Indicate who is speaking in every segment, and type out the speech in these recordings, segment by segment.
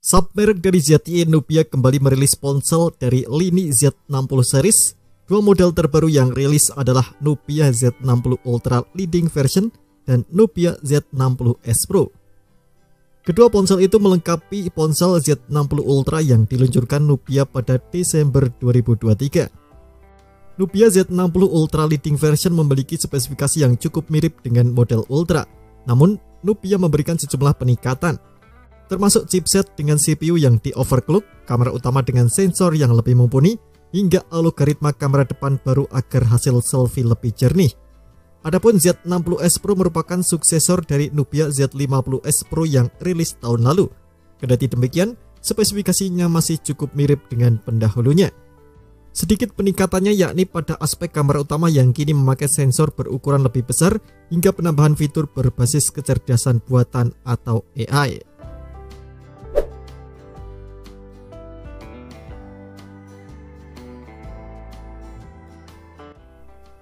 Speaker 1: Submerek dari ZTE, Nubia kembali merilis ponsel dari lini Z60 series. Dua model terbaru yang rilis adalah Nubia Z60 Ultra Leading Version dan Nubia Z60S Pro. Kedua ponsel itu melengkapi ponsel Z60 Ultra yang diluncurkan Nubia pada Desember 2023. Nubia Z60 Ultra Leading Version memiliki spesifikasi yang cukup mirip dengan model Ultra. Namun, Nubia memberikan sejumlah peningkatan, termasuk chipset dengan CPU yang di-overclock, kamera utama dengan sensor yang lebih mumpuni, hingga algoritma kamera depan baru agar hasil selfie lebih jernih. Adapun Z60S Pro merupakan suksesor dari Nubia Z50S Pro yang rilis tahun lalu. Kendati demikian, spesifikasinya masih cukup mirip dengan pendahulunya. Sedikit peningkatannya yakni pada aspek kamera utama yang kini memakai sensor berukuran lebih besar hingga penambahan fitur berbasis kecerdasan buatan atau AI.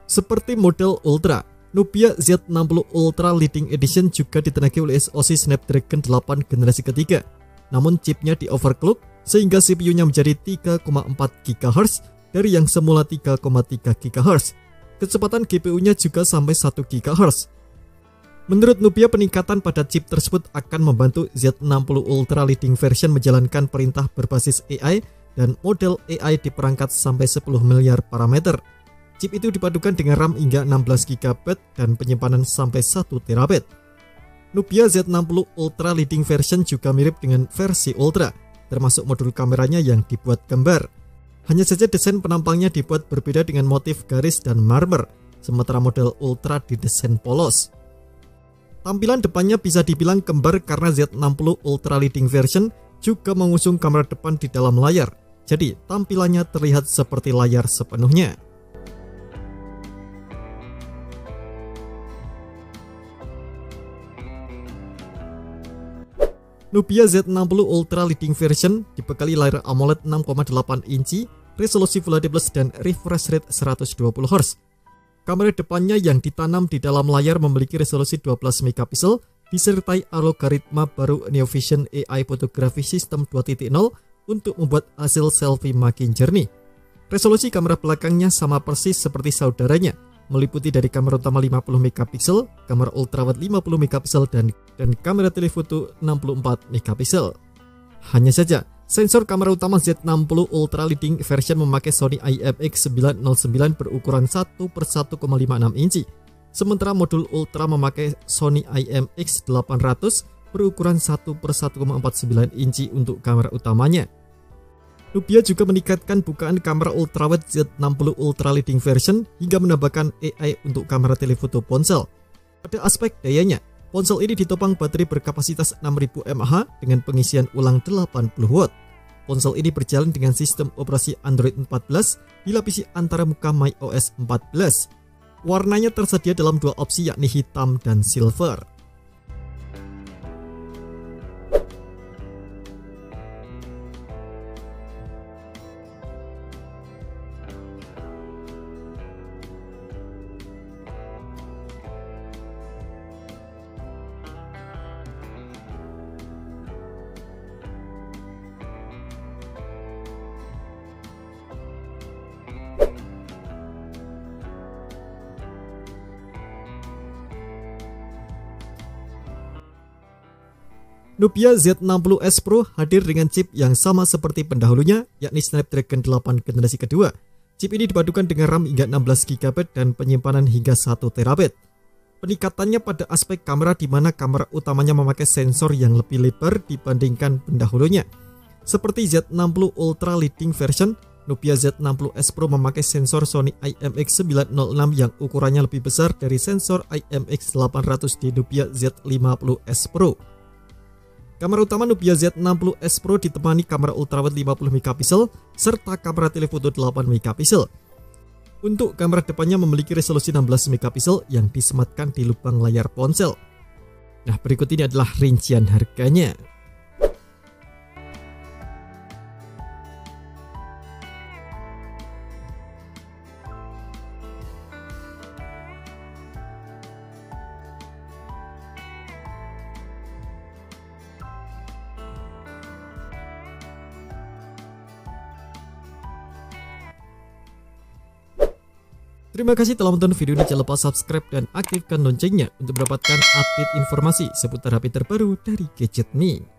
Speaker 1: Seperti model Ultra, Nubia Z60 Ultra Leading Edition juga ditenagai oleh SoC Snapdragon 8 generasi ketiga. Namun chipnya di-overclock sehingga CPU-nya menjadi 3,4 GHz dari yang semula 3,3 GHz. Kecepatan GPU-nya juga sampai 1 GHz. Menurut Nubia, peningkatan pada chip tersebut akan membantu Z60 Ultra Leading Version menjalankan perintah berbasis AI dan model AI di perangkat sampai 10 miliar parameter. Chip itu dipadukan dengan RAM hingga 16 GB dan penyimpanan sampai 1 TB. Nubia Z60 Ultra Leading Version juga mirip dengan versi Ultra, termasuk modul kameranya yang dibuat kembar. Hanya saja desain penampangnya dibuat berbeda dengan motif garis dan marmer, sementara model Ultra didesain polos. Tampilan depannya bisa dibilang kembar karena Z60 Ultra Leading Version juga mengusung kamera depan di dalam layar, jadi tampilannya terlihat seperti layar sepenuhnya. Nubia Z60 Ultra Leading Version dibekali layar AMOLED 6,8 inci, resolusi Full HD Plus dan refresh rate 120 Hz. Kamera depannya yang ditanam di dalam layar memiliki resolusi 12 megapiksel, disertai algoritma baru NeoVision AI Photography System 2.0 untuk membuat hasil selfie makin jernih. Resolusi kamera belakangnya sama persis seperti saudaranya, meliputi dari kamera utama 50 megapiksel, kamera ultrawide 50 megapiksel dan kamera telefoto 64 megapiksel. Hanya saja, sensor kamera utama Z60 Ultra Leading Version memakai Sony IMX909 berukuran 1/1,56 inci, sementara modul Ultra memakai Sony IMX800 berukuran 1/1,49 inci untuk kamera utamanya. Nubia juga meningkatkan bukaan kamera ultrawide Z60 Ultra Leading Version hingga menambahkan AI untuk kamera telefoto ponsel. Pada aspek dayanya, ponsel ini ditopang baterai berkapasitas 6000 mAh dengan pengisian ulang 80 watt. Ponsel ini berjalan dengan sistem operasi Android 14, dilapisi antara muka MyOS 14. Warnanya tersedia dalam dua opsi yakni hitam dan silver. Nubia Z60S Pro hadir dengan chip yang sama seperti pendahulunya, yakni Snapdragon 8 generasi kedua. Chip ini dipadukan dengan RAM hingga 16 GB dan penyimpanan hingga 1 TB. Peningkatannya pada aspek kamera di mana kamera utamanya memakai sensor yang lebih lebar dibandingkan pendahulunya. Seperti Z60 Ultra Leading Version, Nubia Z60S Pro memakai sensor Sony IMX906 yang ukurannya lebih besar dari sensor IMX800 di Nubia Z50S Pro. Kamera utama Nubia Z60S Pro ditemani kamera ultrawide 50 megapiksel serta kamera telefoto 8 megapiksel. Untuk kamera depannya memiliki resolusi 16 megapiksel yang disematkan di lubang layar ponsel. Nah, berikut ini adalah rincian harganya. Terima kasih telah menonton video ini. Jangan lupa subscribe dan aktifkan loncengnya untuk mendapatkan update informasi seputar HP terbaru dari Gadget Me.